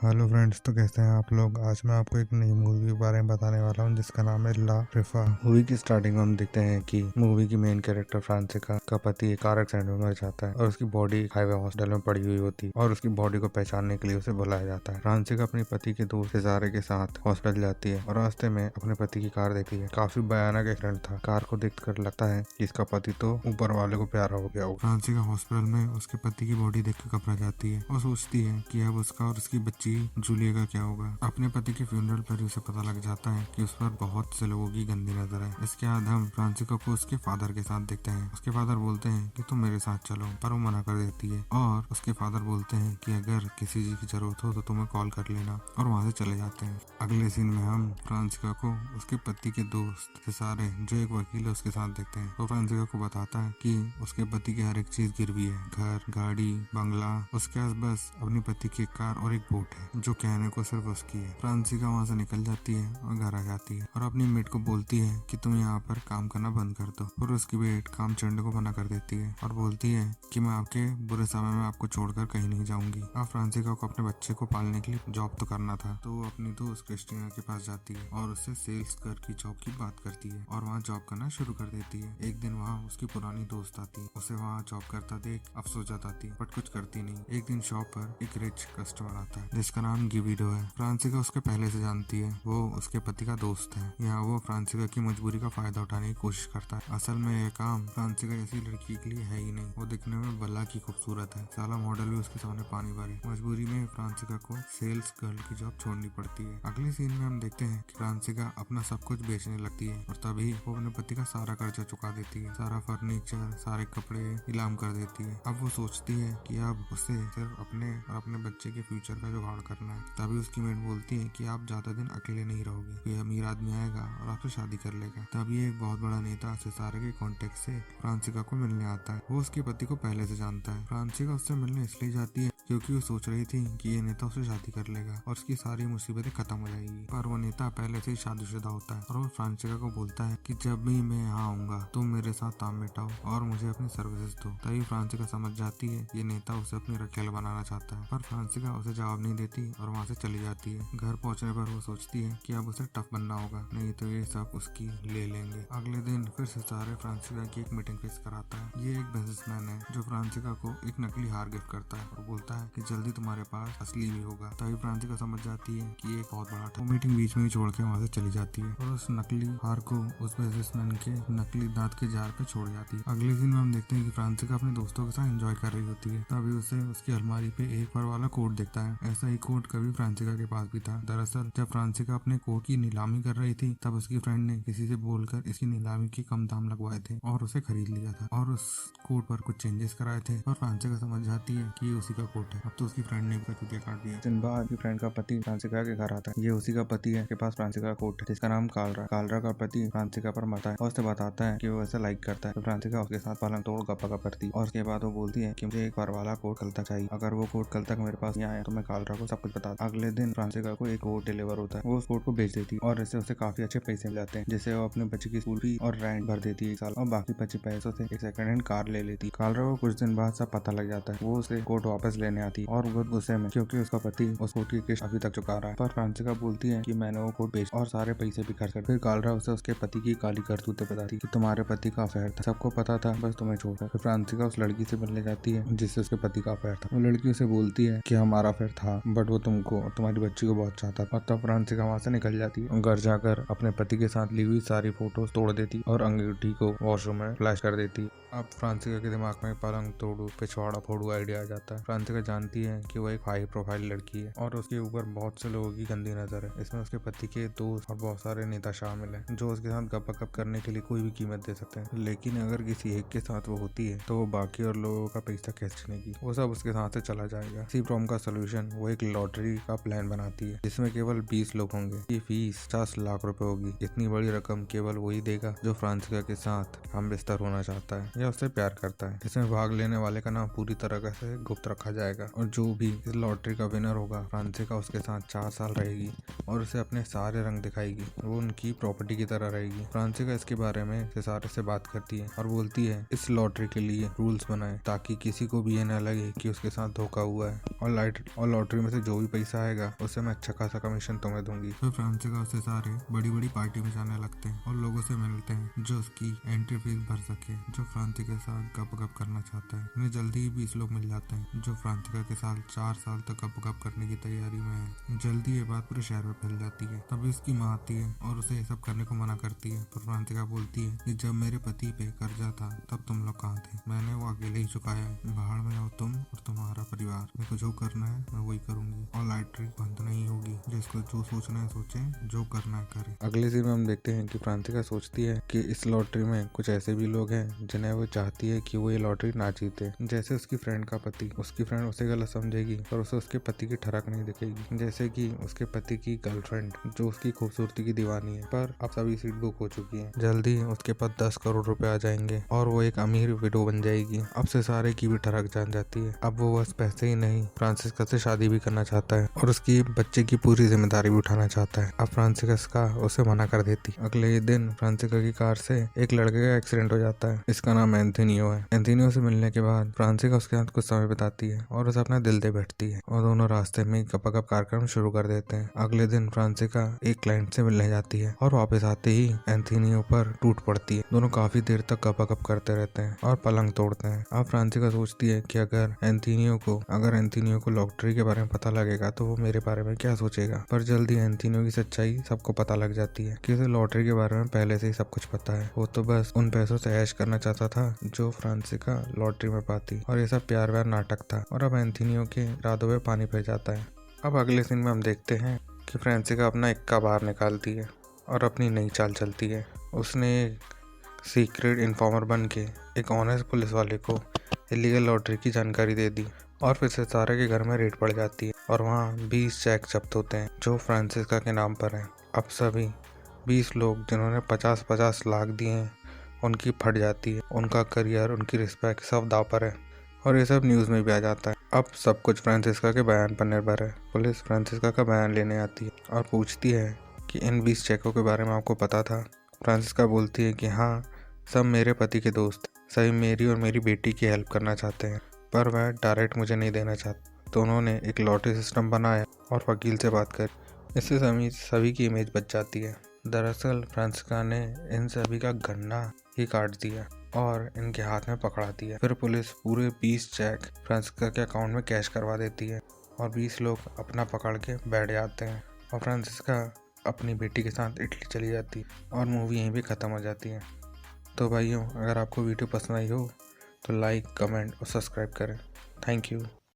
Hello friends, तो कैसे हैं आप लोग। आज मैं आपको एक नई मूवी के बारे में बताने वाला हूं जिसका नाम है ला रिफा। मूवी की स्टार्टिंग में हम देखते हैं कि मूवी की मेन कैरेक्टर फ्रांसिका का पति एक कार एक्सीडेंट में मर जाता है और उसकी बॉडी हाईवे हॉस्पिटल में पड़ी हुई होती है और उसकी बॉडी को पहचानने के लिए उसे बुलाया जाता है। फ्रांसिका अपने पति के दोस्त सिजारे के साथ हॉस्पिटल जाती है और रास्ते में अपने पति की कार देखती है। काफी भयानक एक्सीडेंट था। कार को देखकर लगता है कि इसका पति तो ऊपर वाले को प्यारा हो गया हो। फ्रांसिका हॉस्पिटल में उसके पति की बॉडी देखकर घबरा जाती है और सोचती है कि अब उसका और उसकी बच्ची जूलिया का क्या होगा। अपने पति के फ्यूनरल पर ही उसे पता लग जाता है कि उस पर बहुत से लोगों की गंदी नजर है। इसके बाद हम फ्रांसिका को उसके फादर के साथ देखते हैं। उसके फादर बोलते हैं कि तुम मेरे साथ चलो, पर वो मना कर देती है और उसके फादर बोलते हैं कि अगर किसी चीज की जरूरत हो तो तुम्हें कॉल कर लेना, और वहाँ से चले जाते हैं। अगले सीन में हम फ्रांसिका को उसके पति के दोस्त सिजारे, जो एक वकील है, उसके साथ देखते हैं। तो फ्रांसिका को बताता है कि उसके पति की हर एक चीज गिरवी है, घर, गाड़ी, बंगला। उसके पास बस अपने पति की कार और एक बोट है जो कहने को सिर्फ उसकी है। फ्रांसिका वहाँ से निकल जाती है और घर आ जाती है और अपनी मेट को बोलती है कि तुम यहाँ पर काम करना बंद कर दो, और उसकी मेट काम छोड़ने को मना कर देती है और बोलती है कि मैं आपके बुरे समय में आपको छोड़कर कहीं नहीं जाऊंगी। अब फ्रांसिका को अपने बच्चे को पालने के लिए जॉब तो करना था, तो वो अपनी दोस्त क्रिस्टीना के पास जाती है और उससे सेल्स गर्ल की जॉब की बात करती है और वहाँ जॉब करना शुरू कर देती है। एक दिन वहाँ उसकी पुरानी दोस्त आती है, उसे वहाँ जॉब करता देख अफसोस जताती है, बट कुछ करती नहीं। एक दिन शॉप पर एक रिच कस्टमर आता है जिसका नाम गिविडो है। फ्रांसिका उसके पहले से जानती है, वो उसके पति का दोस्त है। यहाँ वो फ्रांसिका की मजबूरी का फायदा उठाने की कोशिश करता है। असल में यह काम फ्रांसिका जैसी लड़की के लिए है ही नहीं। वो दिखने में बल्ला की खूबसूरत है, साला मॉडल भी उसके सामने पानी भरे। मजबूरी में फ्रांसिका को सेल्स गर्ल की जॉब छोड़नी पड़ती है। अगले सीन में हम देखते हैं कि फ्रांसिका अपना सब कुछ बेचने लगती है और तभी वो अपने पति का सारा कर्जा चुका देती है। सारा फर्नीचर, सारे कपड़े नीलाम कर देती है। अब वो सोचती है कि अब उसे सिर्फ अपने और अपने बच्चे के फ्यूचर का जुगाड़ करना है। तभी उसकी मेट बोलती है कि आप ज्यादा दिन अकेले नहीं रहोगे, कोई अमीर आदमी आएगा और आपसे शादी कर लेगा। तभी एक बहुत बड़ा नेता सितारे के कॉन्टेक्ट से फ्रांसिका को मिलने आता है। वो उसके पति को पहले से जानता है। फ्रांसिका उससे मिलने इसलिए जाती है क्योंकि वो सोच रही थी कि ये नेता उसे शादी कर लेगा और उसकी सारी मुसीबतें खत्म हो जाएगी। पर वो नेता पहले से ही शादीशुदा होता है और वो फ्रांसिका को बोलता है कि जब भी मैं यहाँ आऊंगा तुम मेरे साथ ताम मिटाओ और मुझे अपनी सर्विसेज दो। तभी फ्रांसिका समझ जाती है ये नेता उसे अपनी रखेल बनाना चाहता है, पर फ्रांसिका उसे जवाब नहीं देती और वहाँ से चली जाती है। घर पहुँचने पर वो सोचती है कि अब उसे टफ बनना होगा, नहीं तो ये सब उसकी ले लेंगे। अगले दिन फिर सितारे फ्रांसिका की एक मीटिंग फिक्स कराता है। ये एक बिजनेसमैन है जो फ्रांसिका को एक नकली हार गिफ्ट करता है और बोलता है कि जल्दी तुम्हारे पास असली भी होगा। तभी फ्रांसिका समझ जाती है कि ये एक बहुत बड़ा वो मीटिंग बीच में ही छोड़ के वहाँ से चली जाती है और उस नकली हार को उस बिजनेसमैन के नकली दांत के जार पे छोड़ जाती है। अगले दिन में हम देखते हैं कि फ्रांसिका अपने दोस्तों के साथ एंजॉय कर रही होती है। तभी उसे उसकी अलमारी पे एक पर वाला कोट दिखता है। ऐसा ही कोट कभी फ्रांसिका के पास भी था। दरअसल जब फ्रांसिका अपने कोट की नीलामी कर रही थी तब उसकी फ्रेंड ने किसी से बोलकर इसकी नीलामी के कम दाम लगवाए थे और उसे खरीद लिया था और उस कोट पर कुछ चेंजेस कराए थे और फ्रांसिका समझ जाती है कि ये उसी का कोट है। अब तो उसकी फ्रेंड ने उसका चुटिया काट दिया। दिन बाद की फ्रेंड का पति फ्रांसिका के घर आता है। ये उसी का पति है के पास फ्रांसिका का कोट है जिसका नाम कालरा। कालरा का पति फ्रांसिका पर मरता है और उसे बताता है कि वो उसे लाइक करता है। तो फ्रांसिका उसके साथ पलंग तोड़ गप्पा करती है और उसके बाद वो बोलती है कि मुझे एक बार वाला कोट कल तक चाहिए। अगर वो कोट कल तक मेरे पास नहीं आया तो मैं कालरा को सब कुछ बता दूं। अगले दिन फ्रांसिका को एक कोट डिलीवर होता है। वो उस कोट को बेच देती है और इससे उसे काफी अच्छे पैसे मिल जाते हैं, जिससे वो अपने बच्चे की स्कूल फी और रेंट भर देती है एक साल, और बाकी बचे पैसों से एक सेकंड हैंड कार ले लेती है। कालरा को कुछ दिन बाद सब पता लग जाता है। वो उसे कोट वापस लेने आती है और बहुत गुस्से में, क्योंकि उसका पति उस कोट की किस्त अभी तक चुका रहा है। पर फ्रांसिका बोलती है कि मैंने वो कोट बेच और सारे पैसे भी खर्च कर। फिर कालरा उसे उसके पति की काली करतूतें बताती कि तुम्हारे पति का अफेयर था, सबको पता था, बस तुम्हें छोड़कर। फिर फ्रांसिका उस लड़की से मिलने जाती है जिससे उसके पति का अफेयर था। वो लड़की उसे बोलती है कि हमारा अफेयर था बट वो तुमको और तुम्हारी बच्ची को बहुत चाहता था। और तब फ्रांसिका वहाँ से निकल जाती है। घर जाकर अपने पति के साथ ली हुई सारी फोटोज तोड़ देती और अंगूठी को वॉशरूम में फ्लैश कर देती। अब फ्रांसिका के दिमाग में पलंग तोड़ू पिछवाड़ा फोड़ू आइडिया आ जाता है। फ्रांसिका जानती है कि वो एक हाई प्रोफाइल लड़की है और उसके ऊपर बहुत से लोगों की गंदी नजर है। इसमें उसके पति के दोस्त और बहुत सारे नेता शामिल हैं जो उसके साथ गप करने के लिए कोई भी कीमत दे सकते हैं। लेकिन अगर किसी एक के साथ वो होती है तो वो बाकी और लोगों का पैसा कैसे छीनेगी, वो सब उसके साथ से चला जाएगा। इसी प्रॉब्लम का सोल्यूशन वो एक लॉटरी का प्लान बनाती है जिसमें केवल 20 लोग होंगे। ये फीस 50 लाख रुपए होगी। इतनी बड़ी रकम केवल वही देगा जो फ्रांसिका के साथ हम बिस्तर होना चाहता है या उससे प्यार करता है। इसमें भाग लेने वाले का नाम पूरी तरह से गुप्त रखा जाएगा। जाएगा और जो भी इस लॉटरी का विनर होगा फ्रांसिका उसके साथ 4 साल रहेगी और उसे अपने सारे रंग दिखाएगी। वो उनकी प्रॉपर्टी की तरह रहेगी। फ्रांसिका इसके बारे में सितारे से बात करती है और बोलती है इस लॉटरी के लिए रूल्स बनाए ताकि किसी को भी ये न लगे कि उसके साथ धोखा हुआ है और लॉटरी में से जो भी पैसा आएगा उससे मैं अच्छा खासा कमीशन तुम्हें दूंगी। तो फ्रांसिका उससे सारे बड़ी बड़ी पार्टी में जाने लगते हैं और लोगों से मिलते हैं जो उसकी एंट्री फीस भर सके, जो फ्रांसिका के साथ गप करना चाहता है। उन्हें जल्दी ही 20 लोग मिल जाते हैं जो फ्रांसिका के साथ 4 साल तक गप करने की तैयारी में है। जल्दी ये बात पूरे शहर में फैल जाती है। तभी उसकी माँ आती है और उसे ये सब करने को मना करती है, पर फ्रांसिका बोलती है कि जब मेरे पति पे कर्जा था तब तुम लोग कहाँ थे, मैंने वो अकेले ही चुकाया है। बाहर में आओ तुम और तुम्हारा परिवार, मेरे को जो करना है मैं वही करूंगी और लॉटरी बंद नहीं होगी। जिसको जो सोचना है सोचे, जो करना है करे। अगले सीन में हम देखते हैं कि फ्रांसिका सोचती है कि इस लॉटरी में कुछ ऐसे भी लोग हैं जिन्हें वो चाहती है कि वो ये लॉटरी ना जीते। जैसे उसकी फ्रेंड का पति, उसकी फ्रेंड उसे गलत समझेगी और उसे उसके पति की ठरक नहीं दिखेगी। जैसे कि उसके पति की गर्लफ्रेंड जो उसकी खूबसूरती की दीवानी है, पर अब सभी सीट बुक हो चुकी है। जल्दी उसके पास 10 करोड़ रुपए आ जाएंगे और वो एक अमीर विडो बन जाएगी। अब से सारे की भी ठरक जान जाती है। अब वो बस पैसे ही नहीं, फ्रांसिस्का से शादी भी करना चाहता है और उसकी बच्चे की पूरी जिम्मेदारी भी उठाना चाहता है। अब फ्रांसिस्का उसे मना कर देती। अगले ही दिन फ्रांसिस्का की कार से एक लड़के का एक्सीडेंट हो जाता है। इसका नाम एंथोनियो है। एंथोनियो से मिलने के बाद फ्रांसिस्का उसके साथ कुछ समय बिताती है और उसे अपना दिल दे बैठती है और दोनों रास्ते में गप कार्यक्रम शुरू कर देते हैं। अगले दिन फ्रांसिस्का एक क्लाइंट से मिलने जाती है और वापस आते ही एंथोनियो पर टूट पड़ती है। दोनों काफी देर तक गप करते रहते हैं और पलंग तोड़ते हैं। अब फ्रांसिस्का सोचती है कि अगर एंथोनियो को लॉटरी के बारे में पता लगेगा तो वो मेरे बारे में क्या सोचेगा। पर जल्दी एंथोनियो की सच्चाई सबको पता लग जाती है कि उसे लॉटरी के बारे में पहले से ही सब कुछ पता है। वो तो बस उन पैसों से ऐश करना चाहता था जो फ्रांसिस्का लॉटरी में पाती और ये सब प्यार व्यार नाटक था और अब एंथोनियो के इरादों में पानी फिर जाता है। अब अगले सीन में हम देखते हैं कि फ्रांसिस्का अपना इक्का बाहर निकालती है और अपनी नई चाल चलती है। उसने सीक्रेट इन्फॉर्मर बन के एक ऑनेस्ट पुलिस वाले को इलीगल लॉटरी की जानकारी दे दी और फिर सितारे के घर में रेड पड़ जाती है और वहाँ 20 चेक जब्त होते हैं जो फ्रांसिस्का के नाम पर हैं। अब सभी 20 लोग जिन्होंने 50-50 लाख दिए हैं उनकी फट जाती है। उनका करियर, उनकी रिस्पेक्ट सब दाव पर है और ये सब न्यूज़ में भी आ जाता है। अब सब कुछ फ्रांसिस्का के बयान पर निर्भर है। पुलिस फ्रांसिस्का का बयान लेने आती है और पूछती है कि इन 20 चेकों के बारे में आपको पता था। फ्रांसिस्का बोलती है कि हाँ, सब मेरे पति के दोस्त, सभी मेरी और मेरी बेटी की हेल्प करना चाहते हैं, पर वह डायरेक्ट मुझे नहीं देना चाहते। तो उन्होंने एक लॉटरी सिस्टम बनाया और वकील से बात करी। इससे सभी की इमेज बच जाती है। दरअसल फ्रांसिस्का ने इन सभी का गन्ना ही काट दिया और इनके हाथ में पकड़ा दिया। फिर पुलिस पूरे 20 चेक फ्रांसिस्का के अकाउंट में कैश करवा देती है और 20 लोग अपना पकड़ के बैठ जाते हैं और फ्रांसिस्का अपनी बेटी के साथ इटली चली जाती है और मूवी यहीं पे ख़त्म हो जाती है। तो भाइयों, अगर आपको वीडियो पसंद आई हो तो लाइक, कमेंट और सब्सक्राइब करें। Thank you.